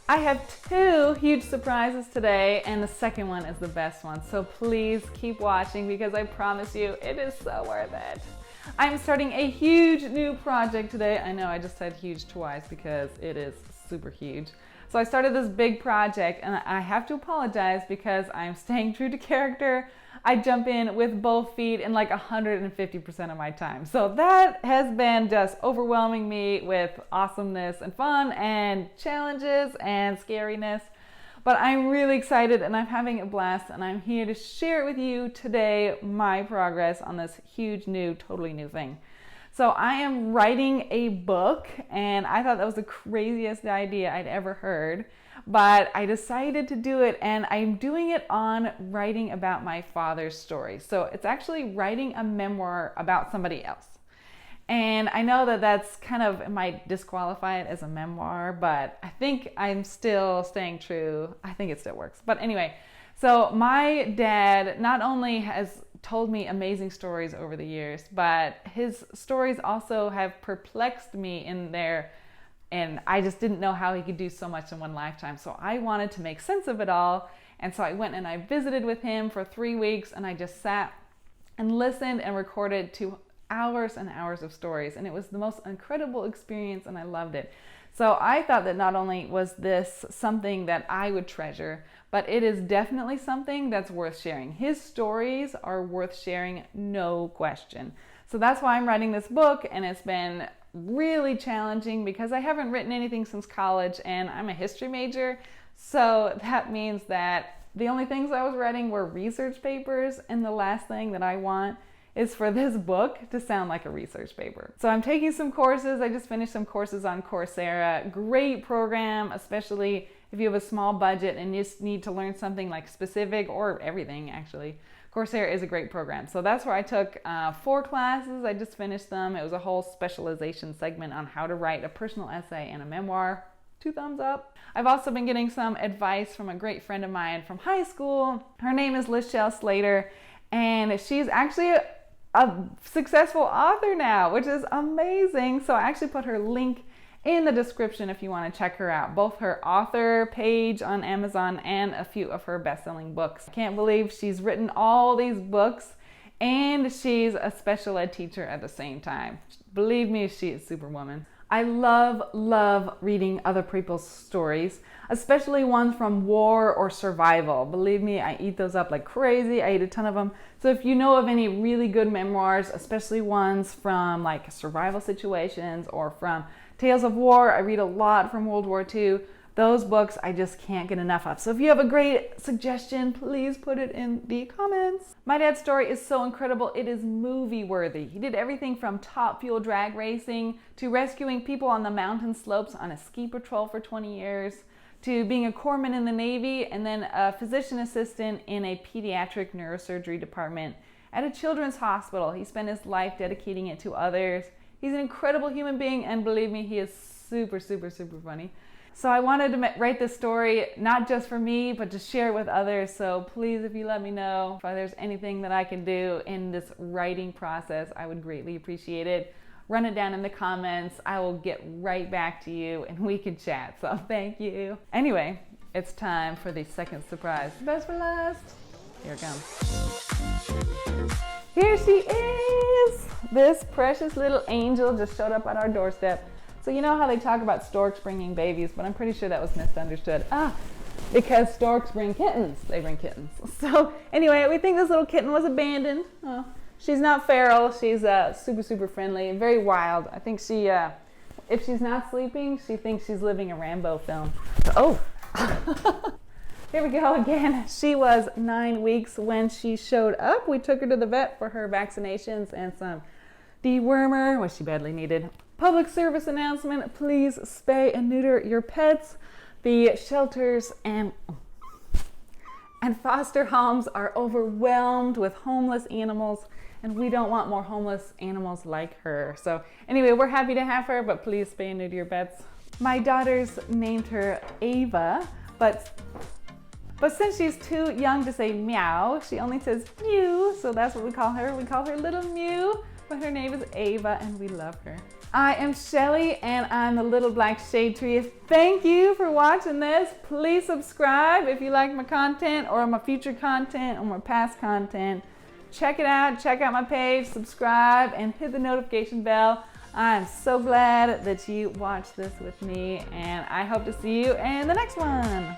I have two huge surprises today, and the second one is the best one. So please keep watching because I promise you it is so worth it. I'm starting a huge new project today. I know I just said huge twice because it is super huge. So I started this big project and I have to apologize because I'm staying true to character. I jump in with both feet in like 150% of my time. So that has been just overwhelming me with awesomeness and fun and challenges and scariness. But I'm really excited and I'm having a blast, and I'm here to share with you today my progress on this huge new, totally new thing. So I am writing a book, and I thought that was the craziest idea I'd ever heard, but I decided to do it, and I'm doing it on writing about my father's story. So it's actually writing a memoir about somebody else. And I know that that's kind of, it might disqualify it as a memoir, but I think I'm still staying true. I think it still works. But anyway, so my dad not only has told me amazing stories over the years, but his stories also have perplexed me in there, and I just didn't know how he could do so much in one lifetime. So I wanted to make sense of it all. And so I went and I visited with him for 3 weeks, and I just sat and listened and recorded hours and hours of stories, and it was the most incredible experience, and I loved it. So I thought that not only was this something that I would treasure, but it is definitely something that's worth sharing. His stories are worth sharing, no question. So that's why I'm writing this book, and it's been really challenging because I haven't written anything since college, and I'm a history major. So that means that the only things I was writing were research papers, and the last thing that I want is for this book to sound like a research paper. So I'm taking some courses. I just finished some courses on Coursera. Great program, especially if you have a small budget and you just need to learn something like specific, or everything actually. Coursera is a great program. So that's where I took 4 classes. I just finished them. It was a whole specialization segment on how to write a personal essay and a memoir. 2 thumbs up. I've also been getting some advice from a great friend of mine from high school. Her name is Lichelle Slater, and she's actually a successful author now, which is amazing. So I actually put her link in the description if you want to check her out. Both her author page on Amazon and a few of her best-selling books. I can't believe she's written all these books and she's a special ed teacher at the same time. Believe me, she is superwoman. I love reading other people's stories, especially ones from war or survival. Believe me, I eat those up like crazy. I eat a ton of them. So if you know of any really good memoirs, especially ones from like survival situations or from tales of war, I read a lot from World War II. Those books I just can't get enough of. So if you have a great suggestion, please put it in the comments. My dad's story is so incredible, it is movie worthy. He did everything from top fuel drag racing to rescuing people on the mountain slopes on a ski patrol for 20 years to being a corpsman in the Navy and then a physician assistant in a pediatric neurosurgery department at a children's hospital. He spent his life dedicating it to others. He's an incredible human being, and believe me, he is super funny. So I wanted to write this story, not just for me, but to share it with others. So please, if you let me know if there's anything that I can do in this writing process, I would greatly appreciate it. Run it down in the comments. I will get right back to you and we can chat. So thank you. Anyway, it's time for the second surprise. Best for last. Here it comes. Here she is. This precious little angel just showed up at our doorstep. So you know how they talk about storks bringing babies, but I'm pretty sure that was misunderstood. Because storks bring kittens. They bring kittens. So anyway, we think this little kitten was abandoned. Oh, she's not feral. She's super friendly and very wild. I think she, if she's not sleeping, she thinks she's living a Rambo film. So, here we go again. She was 9 weeks when she showed up. We took her to the vet for her vaccinations and some dewormer, which she badly needed. Public service announcement, please spay and neuter your pets. The shelters and foster homes are overwhelmed with homeless animals, and we don't want more homeless animals like her. So anyway, we're happy to have her, but please spay and neuter your pets. My daughters named her Ava, but since she's too young to say meow, she only says mew, so that's what we call her. We call her Little Mew, but her name is Ava, and we love her. I am Shelly and I'm the Little Black Shade Tree. Thank you for watching this. Please subscribe if you like my content or my future content or my past content. Check it out. Check out my page, subscribe, and hit the notification bell. I'm so glad that you watched this with me, and I hope to see you in the next one.